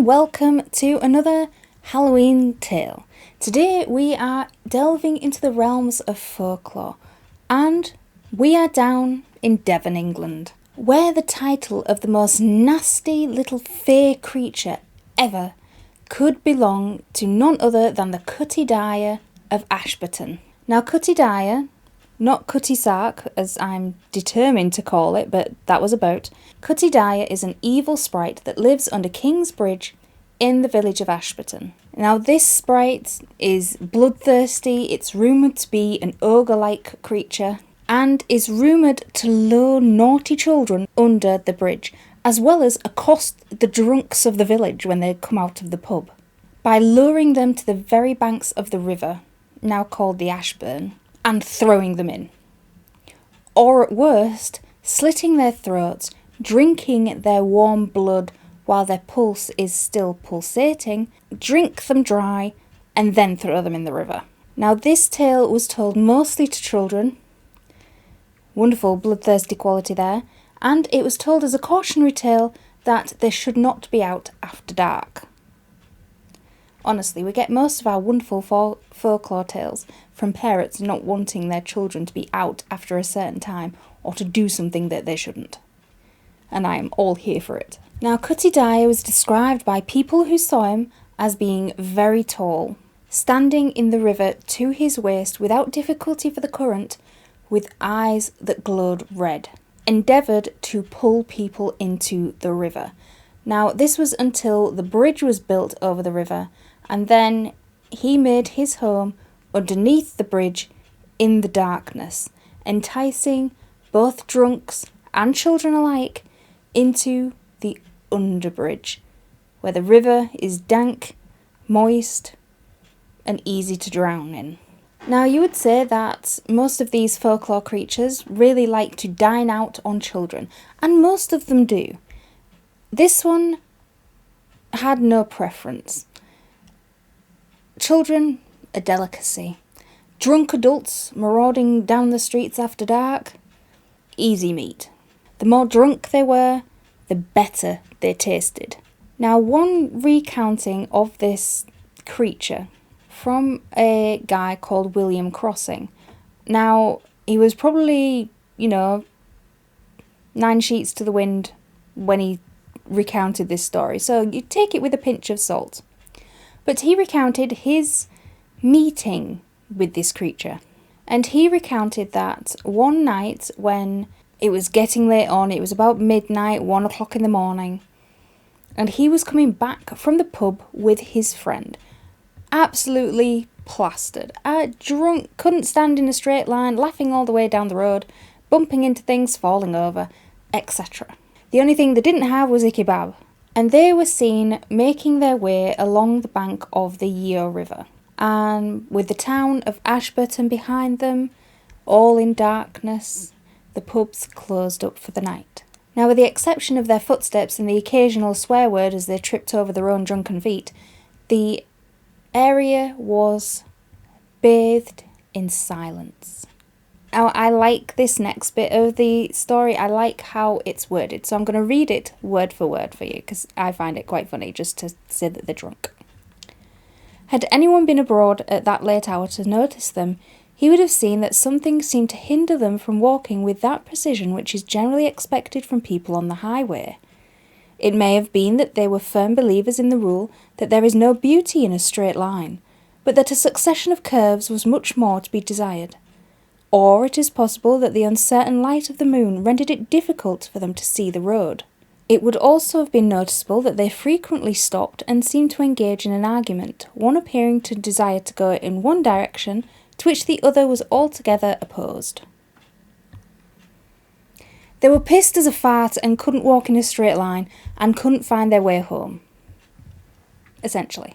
and welcome to another Halloween tale. Today we are delving into the realms of folklore, and we are down in Devon, England, where the title of the most nasty little fey creature ever could belong to none other than the Cutty Dyer of Ashburton. Now, Cutty Dyer, not Cutty Sark, as I'm determined to call it, but that was about. Cutty Dyer is an evil sprite that lives under King's Bridge in the village of Ashburton. Now, this sprite is bloodthirsty, it's rumoured to be an ogre-like creature, and is rumoured to lure naughty children under the bridge, as well as accost the drunks of the village when they come out of the pub, by luring them to the very banks of the river, now called the Ashburn, and throwing them in. Or at worst, slitting their throats, drinking their warm blood while their pulse is still pulsating, drink them dry, and then throw them in the river. Now, this tale was told mostly to children. Wonderful bloodthirsty quality there. And it was told as a cautionary tale that they should not be out after dark. Honestly, we get most of our wonderful folklore tales from parents not wanting their children to be out after a certain time or to do something that they shouldn't. And I am all here for it. Now, Cutty Dyer was described by people who saw him as being very tall, standing in the river to his waist without difficulty for the current, with eyes that glowed red, endeavoured to pull people into the river. Now, this was until the bridge was built over the river, and then he made his home underneath the bridge in the darkness, enticing both drunks and children alike into the underbridge, where the river is dank, moist, and easy to drown in. Now, you would say that most of these folklore creatures really like to dine out on children, and most of them do. This one had no preference. Children, a delicacy. Drunk adults marauding down the streets after dark, easy meat. The more drunk they were, the better they tasted. Now, one recounting of this creature from a guy called William Crossing. Now, he was probably, 9 sheets to the wind when he recounted this story, so you take it with a pinch of salt. But he recounted his meeting with this creature. And he recounted that one night when it was getting late on, it was about midnight, 1 o'clock in the morning, and he was coming back from the pub with his friend, absolutely plastered, drunk, couldn't stand in a straight line, laughing all the way down the road, bumping into things, falling over, etc. The only thing they didn't have was a kebab, and they were seen making their way along the bank of the Dyer River, and with the town of Ashburton behind them, all in darkness, the pubs closed up for the night. Now, with the exception of their footsteps and the occasional swear word as they tripped over their own drunken feet, the area was bathed in silence. Now, I like this next bit of the story. I like how it's worded, so I'm going to read it word for word for you, because I find it quite funny just to say that they're drunk. Had anyone been abroad at that late hour to notice them, he would have seen that something seemed to hinder them from walking with that precision which is generally expected from people on the highway. It may have been that they were firm believers in the rule that there is no beauty in a straight line, but that a succession of curves was much more to be desired. Or it is possible that the uncertain light of the moon rendered it difficult for them to see the road. It would also have been noticeable that they frequently stopped and seemed to engage in an argument, one appearing to desire to go in one direction, to which the other was altogether opposed. They were pissed as a fart and couldn't walk in a straight line and couldn't find their way home. Essentially.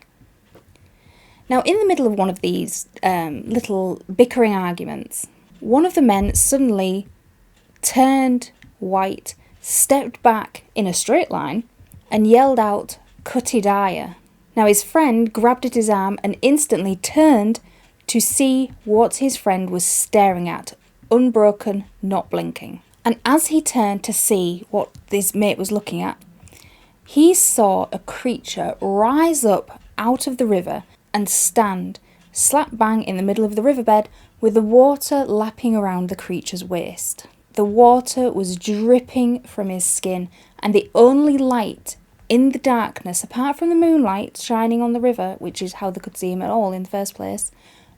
Now, in the middle of one of these little bickering arguments, one of the men suddenly turned white, stepped back in a straight line, and yelled out, "Cutty Dyer." Now, his friend grabbed at his arm and instantly turned to see what his friend was staring at, unbroken, not blinking. And as he turned to see what his mate was looking at, he saw a creature rise up out of the river and stand slap bang in the middle of the riverbed with the water lapping around the creature's waist. The water was dripping from his skin, and the only light in the darkness, apart from the moonlight shining on the river, which is how they could see him at all in the first place,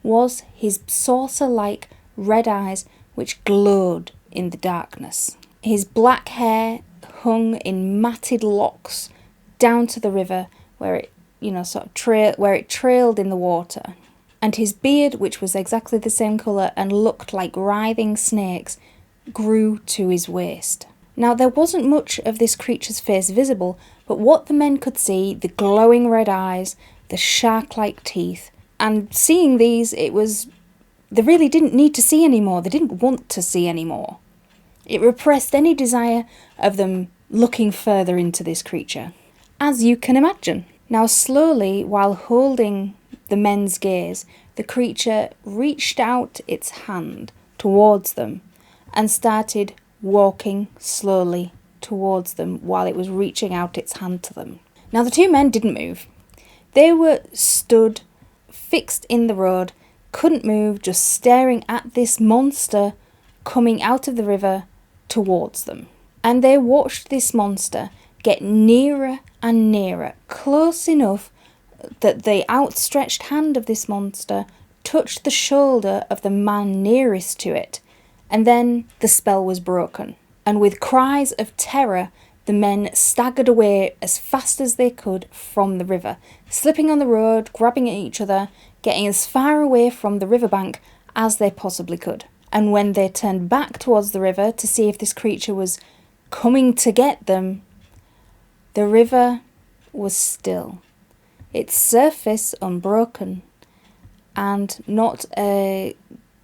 was his saucer-like red eyes which glowed in the darkness. His black hair hung in matted locks down to the river where it, where it trailed in the water. And his beard, which was exactly the same colour and looked like writhing snakes, grew to his waist. Now, there wasn't much of this creature's face visible, but what the men could see, the glowing red eyes, the shark-like teeth, and seeing these, they really didn't need to see any more. They didn't want to see any more. It repressed any desire of them looking further into this creature, as you can imagine. Now, slowly, while holding the men's gaze, the creature reached out its hand towards them and started walking slowly towards them while it was reaching out its hand to them. Now, the two men didn't move. They were stood, fixed in the road, couldn't move, just staring at this monster coming out of the river towards them. And they watched this monster get nearer and nearer, close enough that the outstretched hand of this monster touched the shoulder of the man nearest to it, and then the spell was broken. And with cries of terror, the men staggered away as fast as they could from the river, slipping on the road, grabbing at each other, getting as far away from the riverbank as they possibly could. And when they turned back towards the river to see if this creature was coming to get them, the river was still, its surface unbroken, and not a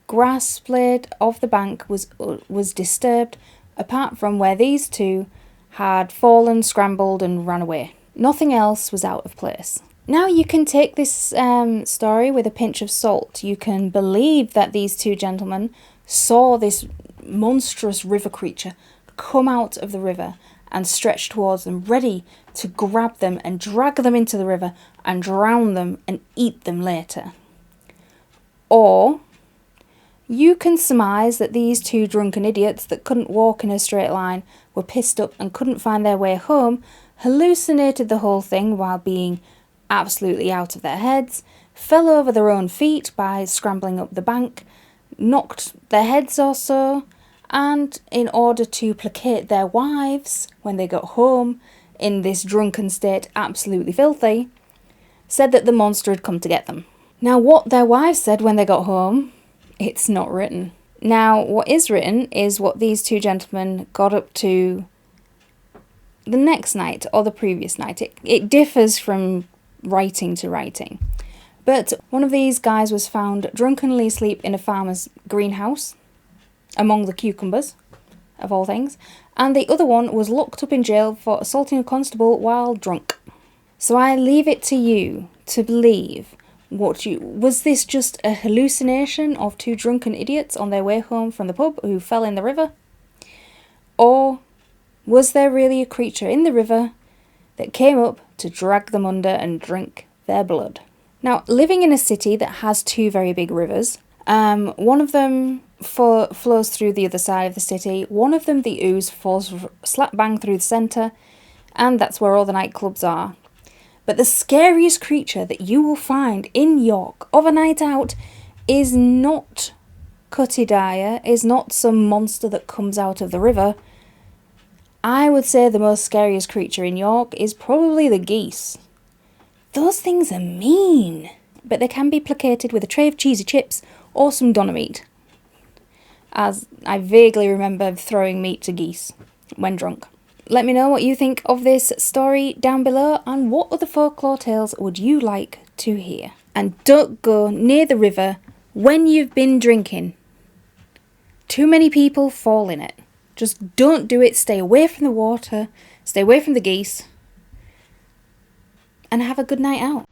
grass blade of the bank was disturbed, apart from where these two had fallen, scrambled and ran away. Nothing else was out of place. Now you can take this story with a pinch of salt. You can believe that these two gentlemen saw this monstrous river creature come out of the river and stretch towards them, ready to grab them and drag them into the river and drown them and eat them later. Or you can surmise that these two drunken idiots that couldn't walk in a straight line, were pissed up and couldn't find their way home, hallucinated the whole thing while being absolutely out of their heads, fell over their own feet by scrambling up the bank, knocked their heads or so, and in order to placate their wives when they got home in this drunken state, absolutely filthy, said that the monster had come to get them. Now, what their wives said when they got home, it's not written. Now, what is written is what these two gentlemen got up to the next night or the previous night. It differs from writing to writing. But one of these guys was found drunkenly asleep in a farmer's greenhouse, among the cucumbers, of all things, and the other one was locked up in jail for assaulting a constable while drunk. So I leave it to you to believe was this just a hallucination of two drunken idiots on their way home from the pub who fell in the river? Or was there really a creature in the river that came up to drag them under and drink their blood? Now, living in a city that has two very big rivers, one of them flows through the other side of the city, one of them, the Ouse, falls slap bang through the centre, and that's where all the nightclubs are. But the scariest creature that you will find in York of a night out is not Cutty Dyer, is not some monster that comes out of the river. I would say the most scariest creature in York is probably the geese. Those things are mean, but they can be placated with a tray of cheesy chips or some doner meat, as I vaguely remember throwing meat to geese when drunk. Let me know what you think of this story down below, and what other folklore tales would you like to hear. And don't go near the river when you've been drinking. Too many people fall in it. Just don't do it. Stay away from the water, stay away from the geese, and have a good night out.